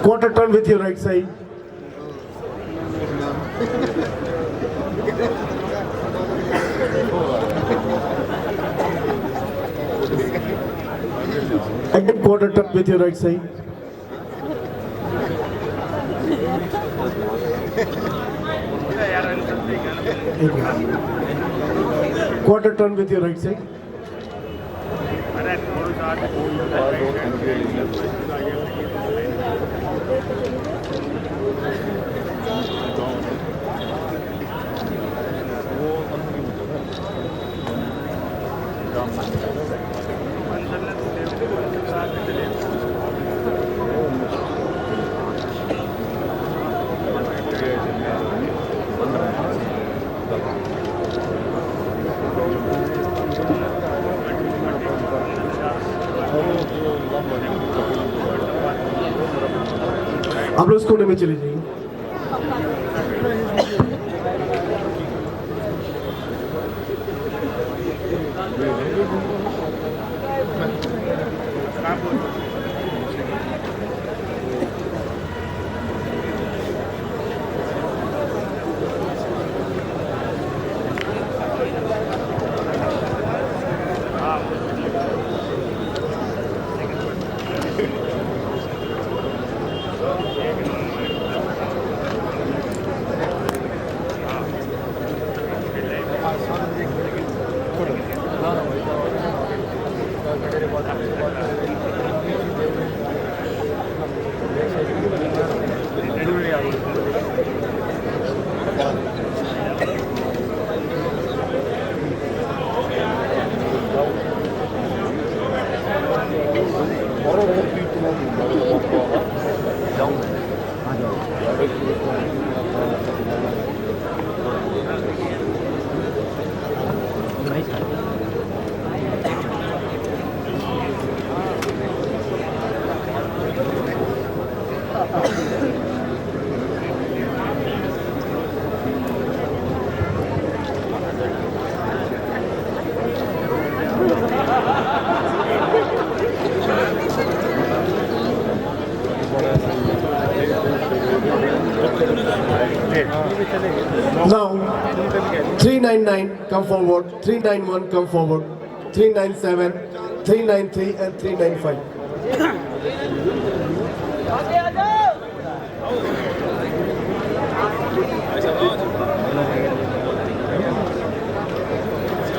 Quarter turn with your right side. Again, quarter turn with your right side. Quarter turn with your right side. आप लोग कोने में चले जाइए। Now, 399 come forward, 391 come forward, 397, 393 and 395.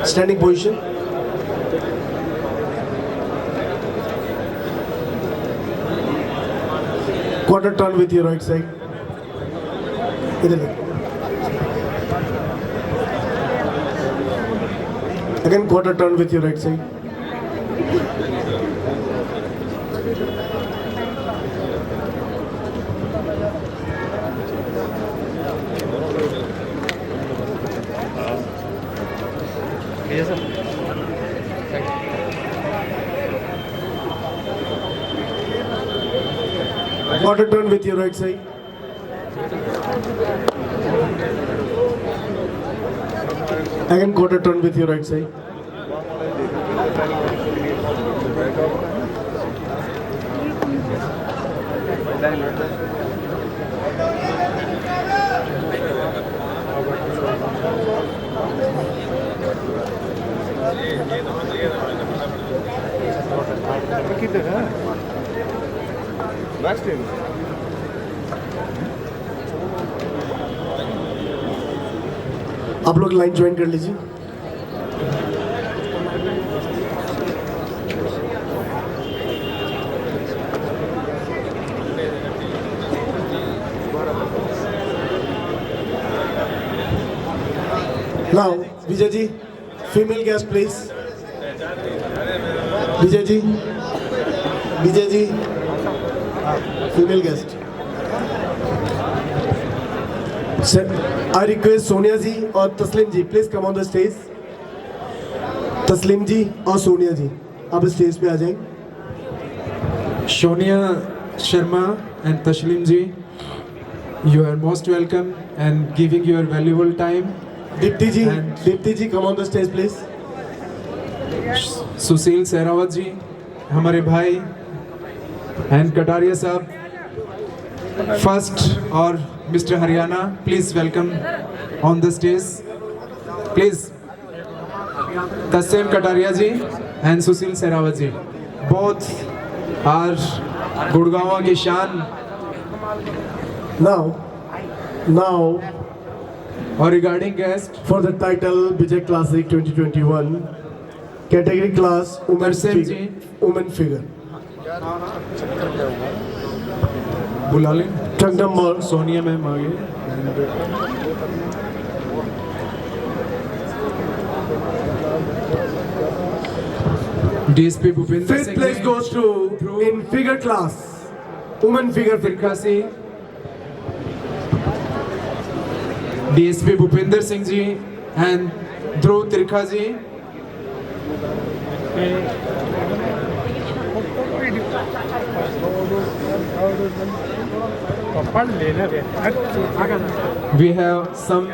Standing position. Quarter turn with your right side. इधर देखो। Again, quarter turn with your right side. Quarter turn with your right side. Again, quarter turn with your right side. आप लोग line join कर लीजिए। Now, Vijay ji, female guest please. Vijay ji, female guest. Sir, I request Sonia ji और तस्लीम जी please come on the stage. तस्लीम जी और सोनिया जी आप stage पे आ जाएं. Sonia Sharma and Taslim ji, you are most welcome and giving your valuable time. Deepti ji come on the stage please. सुशील सहरावत जी हमारे भाई and Kataria साहब First, or Mr. Haryana, please welcome on the stage. Please, Taslim Kataria ji and Sushil Sehrawat ji. Both are Gurgaon की शान Now, और regarding guest for the title Vijay Classic 2021, category class Tarsim ji. women figure. बुला लें Truck number Sonia ma'am आगे DSP Bhupinder fifth Singh place ji, goes to in figure class, women figure. तिरकासी DSP Bhupinder Singh ji and Dhruv Tirkha ji. We have some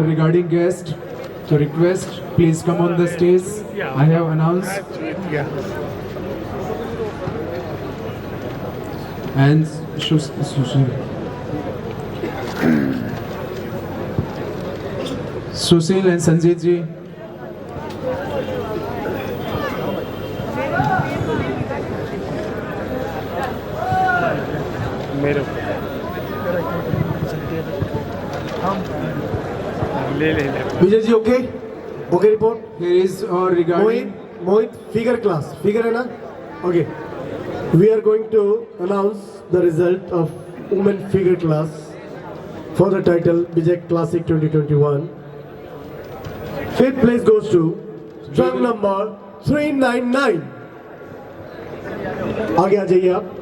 regarding guest to request. Please come on the stage. I have announced. And Sushil and Sanjit ji. मेरे ले ले ले Vijay ji, okay? Okay report? Here is regarding. Mohit, figure class. Figure है ना? Okay. We are going to announce the result of women figure class for the title Vijay Classic 2021. Fifth place goes to truck number 399. आगे आ जाइए आप.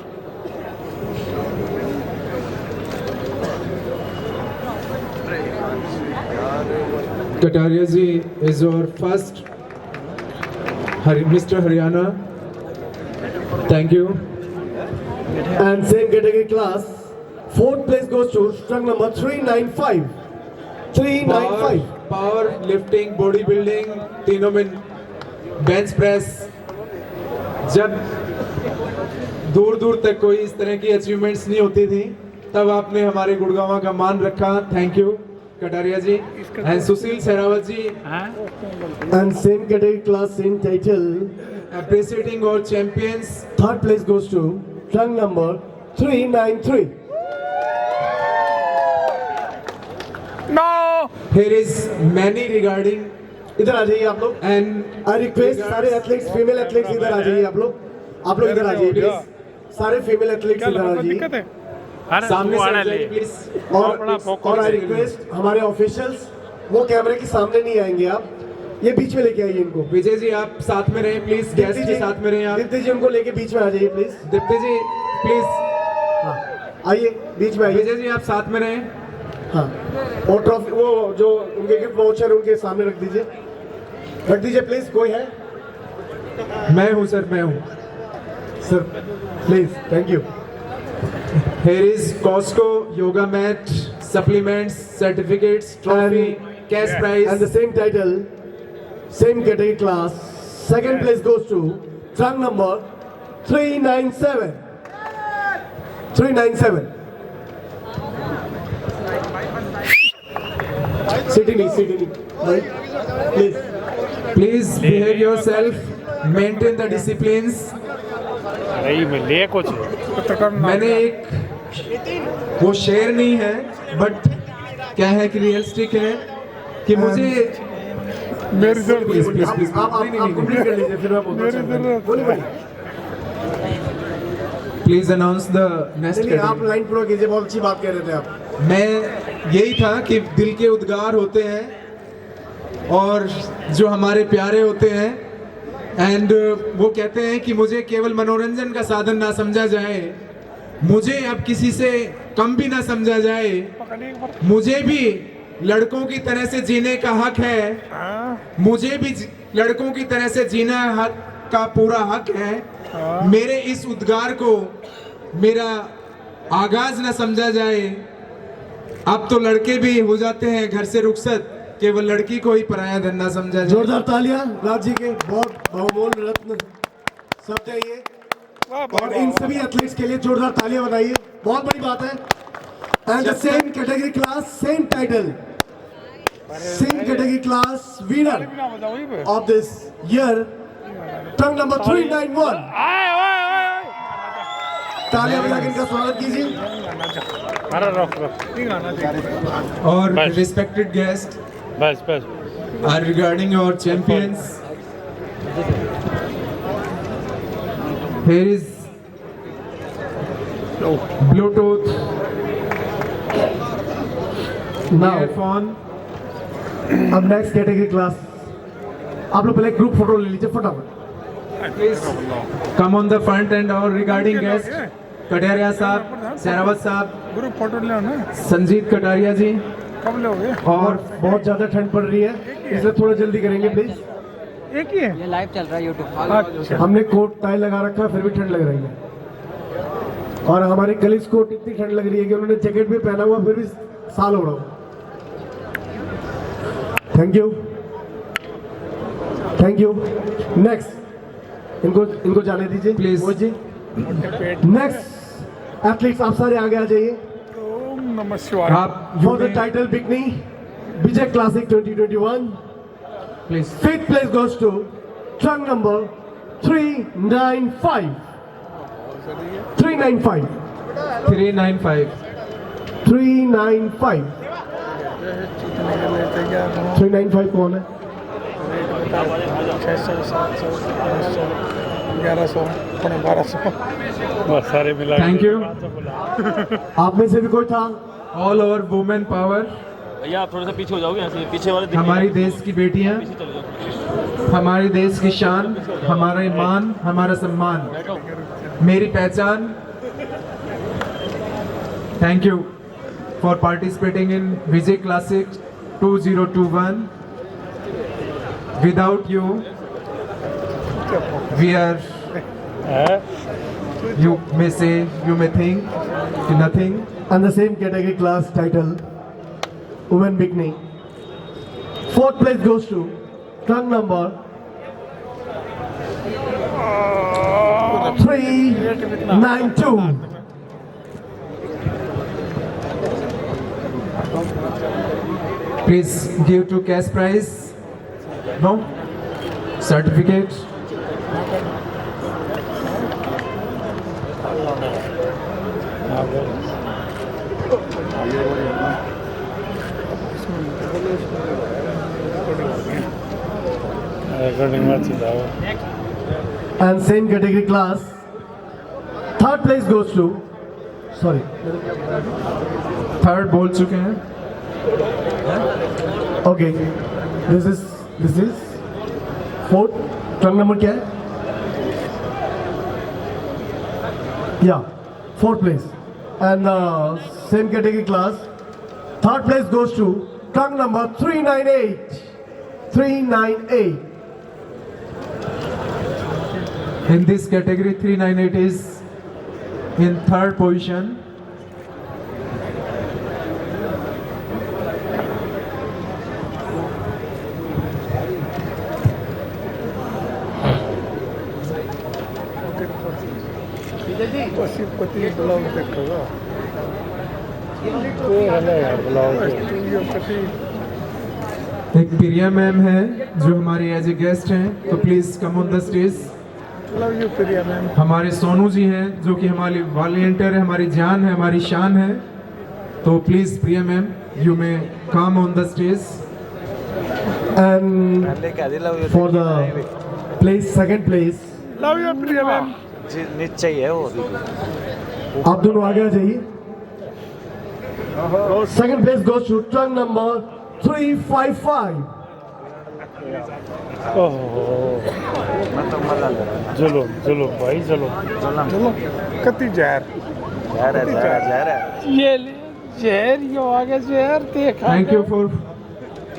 Kataria ji is our first. Mr. Haryana. Thank you. And same category class, fourth place goes to truck number 395. 395. Power lifting, body building, तीनों में bench press. जब दूर दूर तक कोई इस तरह की अचीवमेंट्स नहीं होती थी, तब आपने हमारे गुड़गांव का मान रखा. Thank you Kataria ji. And Sushil Sehrawat ji. And same category class, same title. Appreciating our champions. Third place goes to truck number 393. No Here is many regarding इधर आ जाइए आप लोग. and I request सारे एथलीट्स, फीमेल एथलीट्स इधर आ जाइए आप लोग. आप लोग इधर आ जाइए प्लीज. सारे फीमेल एथलीट्स क्या इधर आ दिक्कत जाइए. है अरे सामने तू से आना आ ले जाइए प्लीज. और आई रिक्वेस्ट हमारे ऑफिशियल्स वो कैमरे के सामने नहीं आएंगे आप. ये बीच में लेके आइए इनको. विजय जी आप साथ में रहें प्लीज. गेस्ट के साथ में रहें आप. दीप्ति जी उनको लेके बीच में आ जाइए प्लीज. Deepti ji please. हाँ आइए बीच में आइए. विजय जी आप साथ में रहें. हाँ और ट्रॉफी वो जो उनके गिफ्ट वाउचर उनके सामने रख दीजिए. रख दीजिए प्लीज. कोई है मैं हूं सर, मैं हूं sir please. Thank you. Here is Costco yoga mat, supplements, certificates, trophy, cash prize. And the same title, same category class. Second place goes to truck number 397. 397. Sitting, right? Please. Please behave yourself, maintain the disciplines. अरे ये मैं ले कुछ मैंने एक वो share नहीं है बट क्या है कि रियलिस्टिक है कि मुझे मेरी प्लीज प्लीज प्लीज आप कंप्लीट कर लीजिए फिर मैं बोलूँ. बोलिए. Please announce the next. चलिए आप लाइन पूरा कीजिए. बहुत अच्छी बात कह रहे थे आप. मैं यही था कि दिल के उद्गार होते हैं और जो हमारे प्यारे होते हैं एंड वो कहते हैं कि मुझे केवल मनोरंजन का साधन ना समझा जाए, मुझे अब किसी से कम भी ना समझा जाए, मुझे भी लड़कों की तरह से जीने का हक है, मुझे भी लड़कों की तरह से जीना हक का पूरा हक है. मेरे इस उद्गार को मेरा आगाज ना समझा जाए. अब तो लड़के भी हो जाते हैं घर से रुखसत, केवल लड़की को ही पराया धन ना समझा जाए. जोरदार तालियां राज जी के. बहुत बहुमूल्य रत्न सब चाहिए और इन सभी एथलीट्स के लिए जोरदार तालियां बनाइए. बहुत बड़ी बात है. And the same category class, same title, same category class winner of this year, trunk number 391. तालियां बजाकर इनका स्वागत कीजिए. अरे रोक रोक नहीं गाना चाहिए. और बस. respected guest बस बस are regarding our champions. Here is Bluetooth Now, earphone. अब नेक्स्ट कैटेगरी क्लास. आप लोग पहले ग्रुप फोटो ले लीजिए फटाफट. Please come on the front and our regarding guest Kataria साहब, शेरावत साहब, ग्रुप फोटो ले ना. संजीत कटारिया जी कब लोगे? और बहुत ज्यादा ठंड पड़ रही है इसलिए थोड़ा जल्दी करेंगे प्लीज. एक ही है. ये लाइव चल रहा है यूट्यूब. अच्छा. हमने कोट टाई लगा रखा है फिर भी ठंड लग रही है. और हमारे कलीग्स को इतनी ठंड लग रही है कि उन्होंने जैकेट भी पहना हुआ फिर भी साल हो रहा हूँ. Thank you, thank you. Next इनको जाने दीजिए Please. Mohit ji. Next athletes आप सारे आगे आ जाइए. ओम नमः शिवाय. आप for the title bikini Vijay classic 2021. Please Fifth place goes to trunk number 395. 395. 395 395. 395 कौन है? 600 700 800 1100 1200 बस सारे मिला. Thank you. आप में से भी कोई था? All over women power. भैया आप थोड़ा सा पीछे हो जाओगे, यहाँ से पीछे वाले दिख हमारी देश की बेटियां, हमारे देश की शान, हमारा ईमान, हमारा सम्मान, मेरी पहचान. Thank you for participating in Vijay classic 2021. Without you we are, you may say, you may think nothing. And the same category class title women bikini. Fourth place goes to trunk number 392. Please give to cash prize. No? Certificate. Recording मत चलाओ. And same category class. Third place goes to, sorry, Third बोल चुके हैं. okay, this is fourth. Trunk number क्या है? Yeah, fourth place. And same category class. Third place goes to trunk number 398. 398. In this category, 398 is in third position. पति blouse देखोगा. कोई हले यार blouse. पति एक प्रिया मैम है जो हमारी एज ए गेस्ट हैं, तो please come on the stage. Love you Priya ma'am. हमारे सोनू जी हैं जो कि हमारी वॉलंटियर है, हमारी जान है, हमारी शान है. तो please Priya ma'am, you may come on the stage. And for the place, second place, love you Priya ma'am. नीचे ही है वो अभी. आप दोनों आगे आ जाइए. Second place goes to trunk number 355. चलो चलो भाई चलो. चलो कति जहर. ये जहर यो आगे जहर देखा. थैंक यू फॉर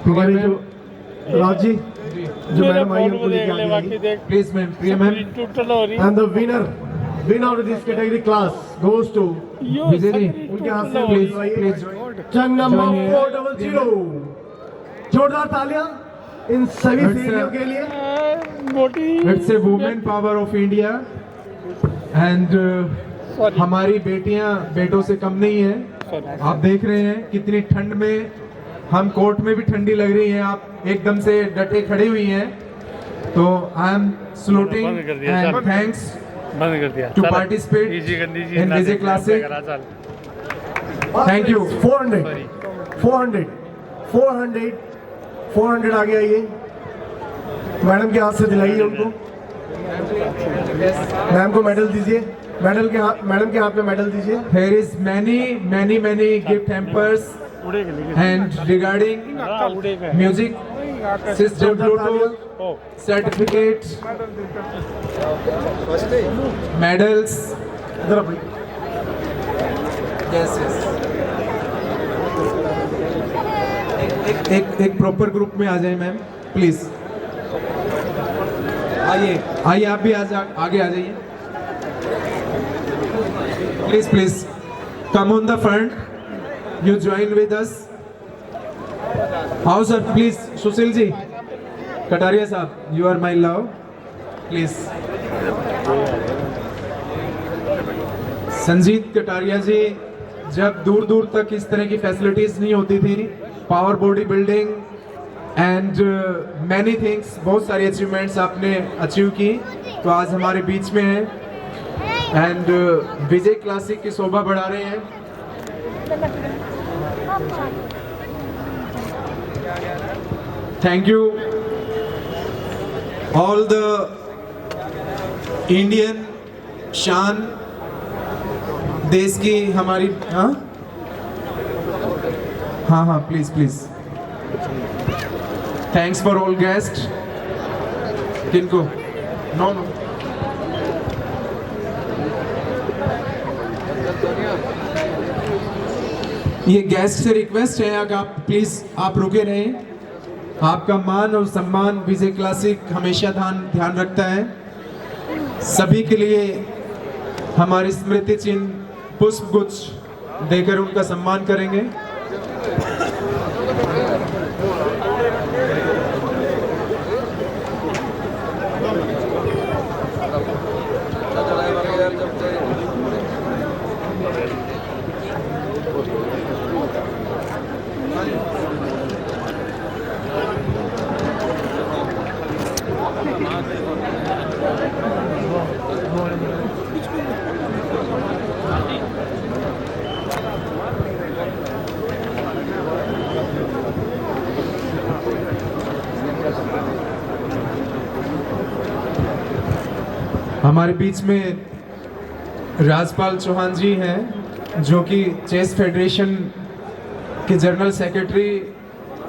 हमारी जो राज जी जो मैडम आई उनको लेके आगे आइए. देख please ma'am, Priya ma'am. Total हो रही. And the winner of this category class goes to Vijay ji, उनके हाथ से please please please. trunk number Join here. 400. जोरदार तालियां इन सभी It's a- सीढ़ियों के लिए. मोटी. It's a women power of India and हमारी बेटियां बेटों से कम नहीं है. आप देख रहे हैं कितनी ठंड में, हम कोर्ट में भी ठंडी लग रही है, आप एकदम से डटे खड़ी हुई हैं। तो I am saluting and thanks बंद कर दिया to participate in Vijay classic. Thank you. 400 आगे आइए, मैडम के हाथ से दिलाइए उनको, मैम को मेडल दीजिए, मैडम के हाथ में मेडल दीजिए। There is many gift hampers and regarding music system, Bluetooth, certificates, medals. इधर अपनी Yes. एक प्रॉपर ग्रुप में आ जाए मैम प्लीज। आइए आप भी आगे आ जाइए please come on the front, you join with us. How sir please, Sushil ji, Kataria साहब, you are my love, please. Sanjit Kataria ji, जब दूर दूर तक इस तरह की फैसिलिटीज नहीं होती थी, power body building and many things, बहुत सारी अचीवमेंट्स आपने अचीव की, तो आज हमारे बीच में है एंड विजय क्लासिक की शोभा बढ़ा रहे हैं। Thank you all the Indian शान, देश की हमारी, हाँ please thanks for all guest. किनको? नो ये गेस्ट से रिक्वेस्ट है अगर आप प्लीज आप रुके रहें, आपका मान और सम्मान विजय क्लासिक हमेशा ध्यान रखता है। सभी के लिए हमारी स्मृति चिन्ह पुष्प गुच्छ देकर उनका सम्मान करेंगे। हमारे बीच में राजपाल चौहान जी हैं, जो कि चेस फेडरेशन के जनरल सेक्रेटरी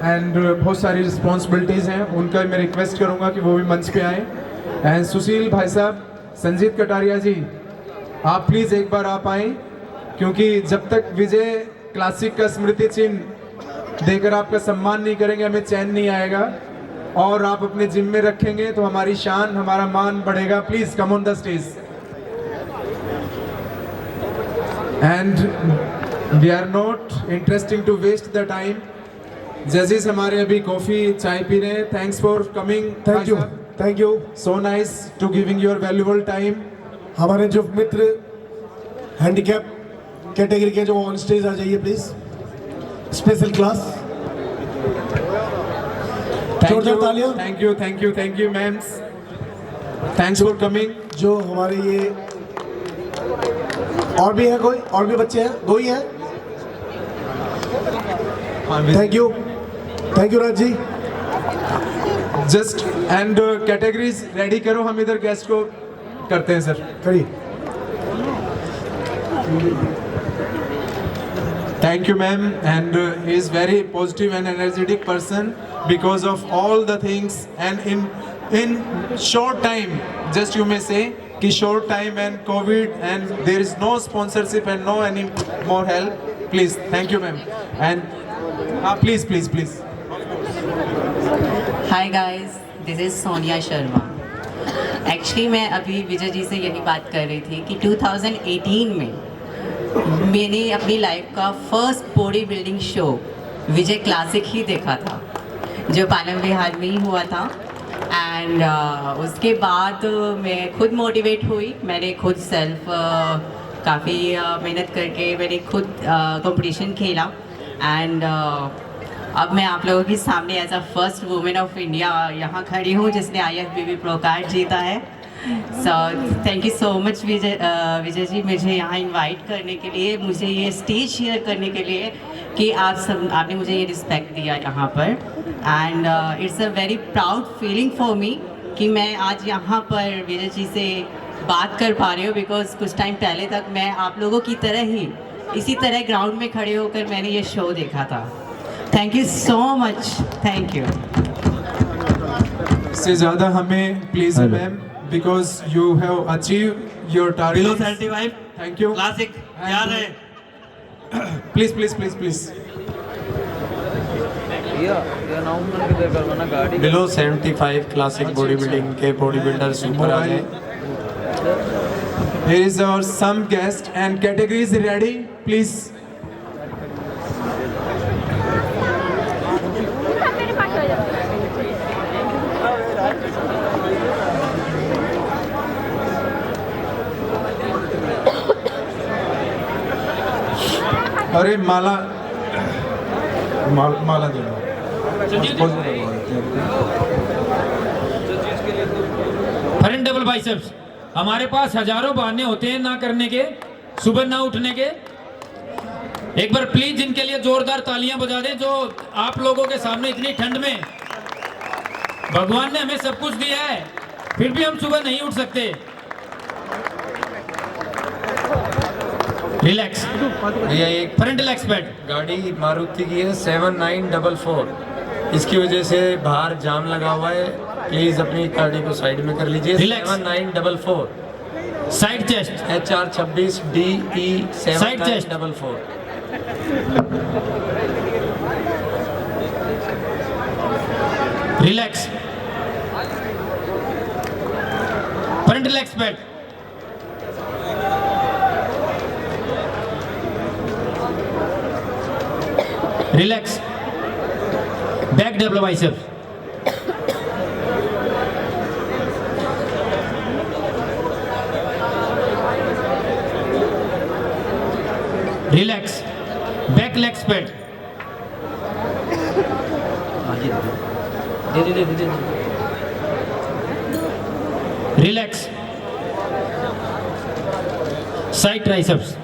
एंड बहुत सारी रिस्पॉन्सिबिलिटीज़ हैं, उनका मैं रिक्वेस्ट करूंगा कि वो भी मंच पे आएँ। एंड सुशील भाई साहब, संजीत कटारिया जी, आप प्लीज़ एक बार आप आएँ, क्योंकि जब तक विजय क्लासिक का स्मृति चिन्ह देकर आपका सम्मान नहीं करेंगे हमें चैन नहीं आएगा, और आप अपने जिम में रखेंगे तो हमारी शान, हमारा मान बढ़ेगा। Please come on the stage and we are not interesting to waste the time. जजेस हमारे अभी कॉफी चाय पी रहे हैं। Thanks for coming. Thank you so nice to giving your valuable time. हमारे जो मित्र हैंडीकैप कैटेगरी के जो ऑन स्टेज आ जाइए please, special class. Thank you ma'am's, thanks for coming. जो हमारे ये और भी है, कोई और भी बच्चे हैं, दो ही हैं। Thank you Raj ji. Just and categories ready करो, हम इधर गेस्ट को करते हैं सर। करिए। Thank you ma'am, and he is very positive and energetic person because of all the things, and in short time, just you may say कि short time and COVID and there is no sponsorship and no any more help, please thank you ma'am, and please Hi guys, this is Sonia Sharma. Actually मैं अभी विजय जी से यही बात कर रही थी कि 2018 में मैंने अपनी लाइफ का फर्स्ट बॉडी बिल्डिंग शो विजय क्लासिक ही देखा था, जो पालम बिहार में ही हुआ था। उसके बाद मैं खुद मोटिवेट हुई, मैंने खुद सेल्फ काफ़ी मेहनत करके मैंने खुद कंपटीशन खेला एंड अब मैं आप लोगों के सामने as a first women of India यहाँ खड़ी हूँ जिसने IFBB प्रो कार्ड जीता है। So thank you so much Vijay ji, मुझे यहाँ इनवाइट करने के लिए, मुझे ये स्टेज शेयर करने के लिए कि आपने मुझे ये रिस्पेक्ट दिया यहाँ पर and it's a very proud feeling for me कि मैं आज यहाँ पर विजय जी से बात कर पा रही हूँ बिकॉज कुछ टाइम पहले तक मैं आप लोगों की तरह ही इसी तरह ग्राउंड में खड़े होकर मैंने ये शो देखा था। Thank you so much, thank you. इससे ज़्यादा हमें please ma'am, because you have achieve your target. Below 75 thank you. Classic याद है। Please please please please. Below 75 classic body building के बॉडी बिल्डर्स ऊपर आ जाए। Here is our some guest and categories ready, please. अरे माला माला देना। Front double biceps. हमारे पास हजारों बहाने होते हैं ना करने के, सुबह ना उठने के। एक बार प्लीज जिनके लिए जोरदार तालियां बजा दें, जो आप लोगों के सामने इतनी ठंड में भगवान ने हमें सब कुछ दिया है, फिर भी हम सुबह नहीं उठ सकते। रिलैक्स भैया एक फ्रंट लेग स्प्रेड। गाड़ी मारुति की है 7944, इसकी वजह से बाहर जाम लगा हुआ है, प्लीज अपनी गाड़ी को साइड में कर लीजिए। Relax. 7944 side chest, HR 26 DE Side chest. 7944। Relax front leg spread. Relax back double biceps. Relax back leg spread. Relax side triceps.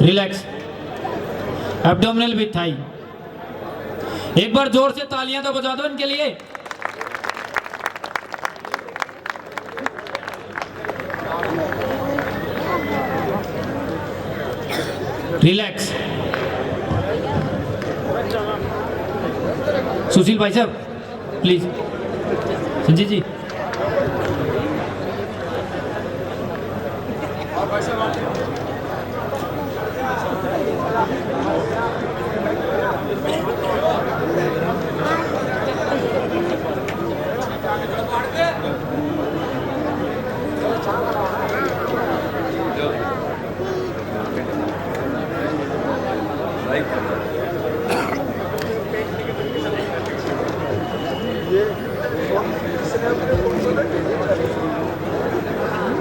Relax abdominal with thigh. एक बार जोर से तालियां तो बजा दो इनके लिए। रिलैक्स सुशील भाई साहब प्लीज। संजीत जी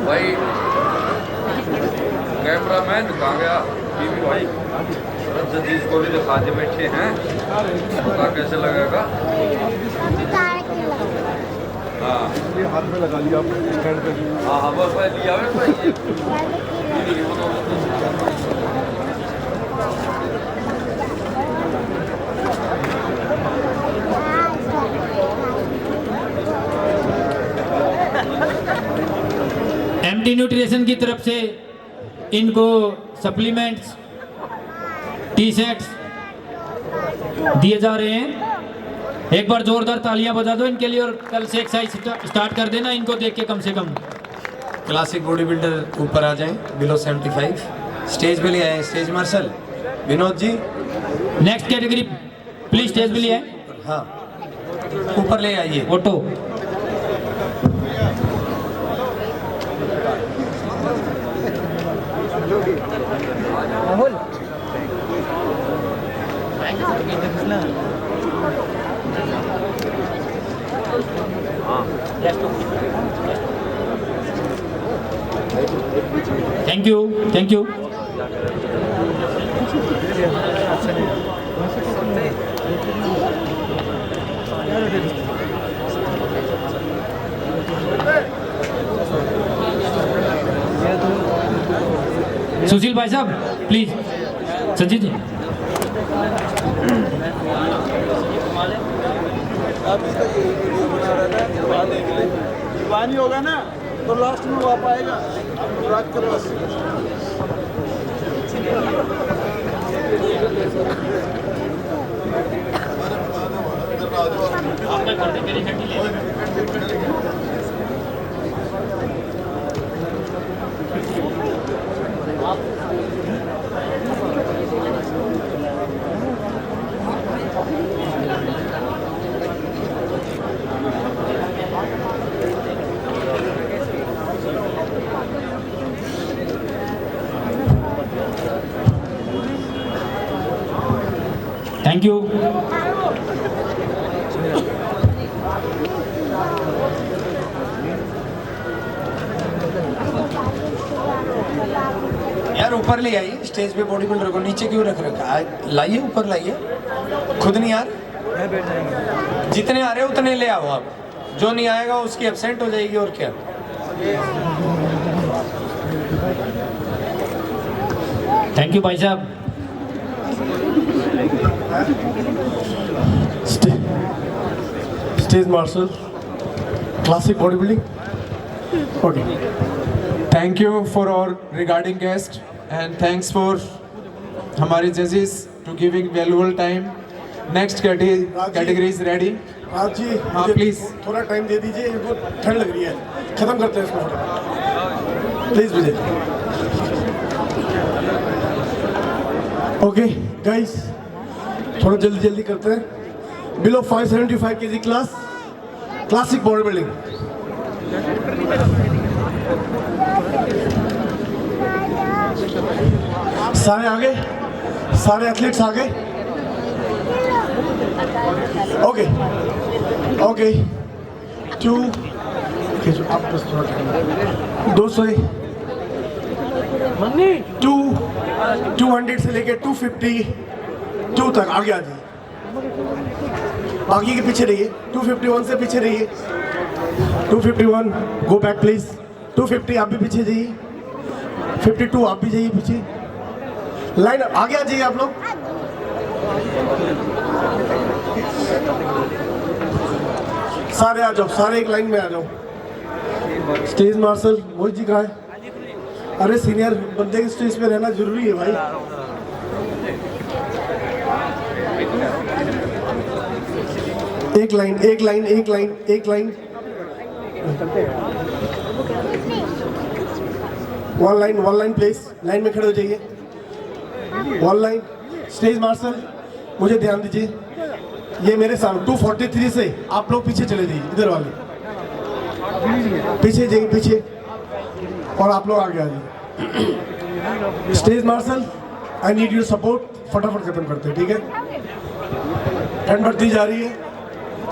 भाई कैमरामैन कहाँ गया? टीवी भाई जजीज को भी दिखाते बैठे हैं, पता कैसे लगेगा? हाँ हाथ में लगा लिया स्टैंड पे। हाँ हाँ बस भाई लिया है भाई। एमटी न्यूट्रिशन की तरफ से इनको सप्लीमेंट्स टी शर्ट्स दिए जा रहे हैं। एक बार जोरदार तालियां बजा दो इनके लिए और कल से एक्सरसाइज स्टार्ट कर देना इनको देख के कम से कम। क्लासिक बॉडी बिल्डर ऊपर आ जाएं, बिलो 75 स्टेज पे ले आए। Stage marshal Vinod ji next category please stage पे ले आए। हाँ ऊपर ले आइए। Auto thank you, thank you. Sushil भाई साहब प्लीज, संजीत जी। दीवानी होगा ना तो लास्ट में वो आ पाएगा रात करो बस। Thank you. यार ऊपर ले आइए, स्टेज पे बॉडी बिल्डर को नीचे क्यों रख रखा है? लाइए ऊपर लाइए, खुद नहीं यार, जितने आ रहे हो उतने ले आओ आप, जो नहीं आएगा उसकी एब्सेंट हो जाएगी और क्या। थैंक यू भाई साहब। Stage marshal, classic bodybuilding. Okay. Thank you for our regarding guest and thanks for हमारे judges to giving valuable time. Next category is ready. Raj ji हाँ, मुझे please. थोड़ा टाइम दे दीजिए, इनको ठंड लग रही है, खत्म करते हैं इसको प्लीज विजय। ओके गाइस, थोड़ा जल्दी जल्दी करते हैं। Below 575 kg class, classic body building. सारे आगे, सारे एथलीट्स आगे। ओके ओके, 200 से लेके 252 तक आगे आ जाइए, बाकी के पीछे रहिए। 251 से पीछे रहिए। 251 गो बैक प्लीज। 250 आप भी पीछे जाइए। 52 आप भी जाइए पीछे। लाइन आगे आ जाइए आप लोग। सारे आ जाओ, सारे एक लाइन में आ जाओ। स्टेज मार्शल मोहित जी कहाँ है? अरे सीनियर बंदे के स्टेज पे रहना जरूरी है भाई। एक लाइन एक लाइन एक लाइन एक line, one line please. Line में खड़े हो जाइए, वन लाइन। स्टेज मार्शल मुझे ध्यान दीजिए, ये मेरे सामने 243 से आप लोग पीछे चले जाइए, इधर वाले पीछे जाइए पीछे, और आप लोग आगे आ जाइए। Stage marshal I need your support, फटाफट खत्म करते हैं, ठीक है? ठंड बढ़ती जा रही है।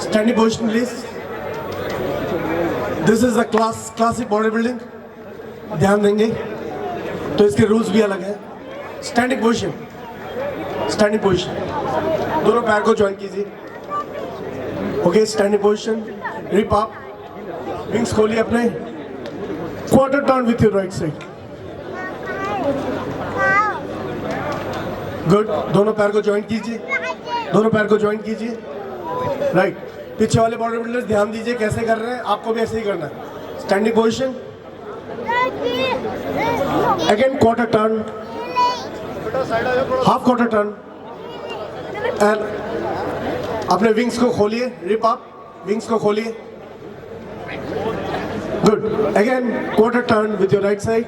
Standing position please. This is a classic body building, ध्यान देंगे तो इसके रूल्स भी अलग हैं। स्टैंडिंग पोजिशन, स्टैंडिंग पोजिशन, दोनों पैर को ज्वाइन कीजिए। Okay, standing position, rip up, wings खोलिए अपने, quarter turn with your right side. Good, दोनों पैर को ज्वाइन कीजिए, दोनों पैर को ज्वाइन कीजिए। राइट, पीछे वाले बॉडी बिल्डर्स ध्यान दीजिए कैसे कर रहे हैं, आपको भी ऐसे ही करना है। Standing position, again quarter turn, half quarter turn, and अपने विंग्स को खोलिए, रिप अप, विंग्स को खोलिए। Good, again quarter turn with your right side.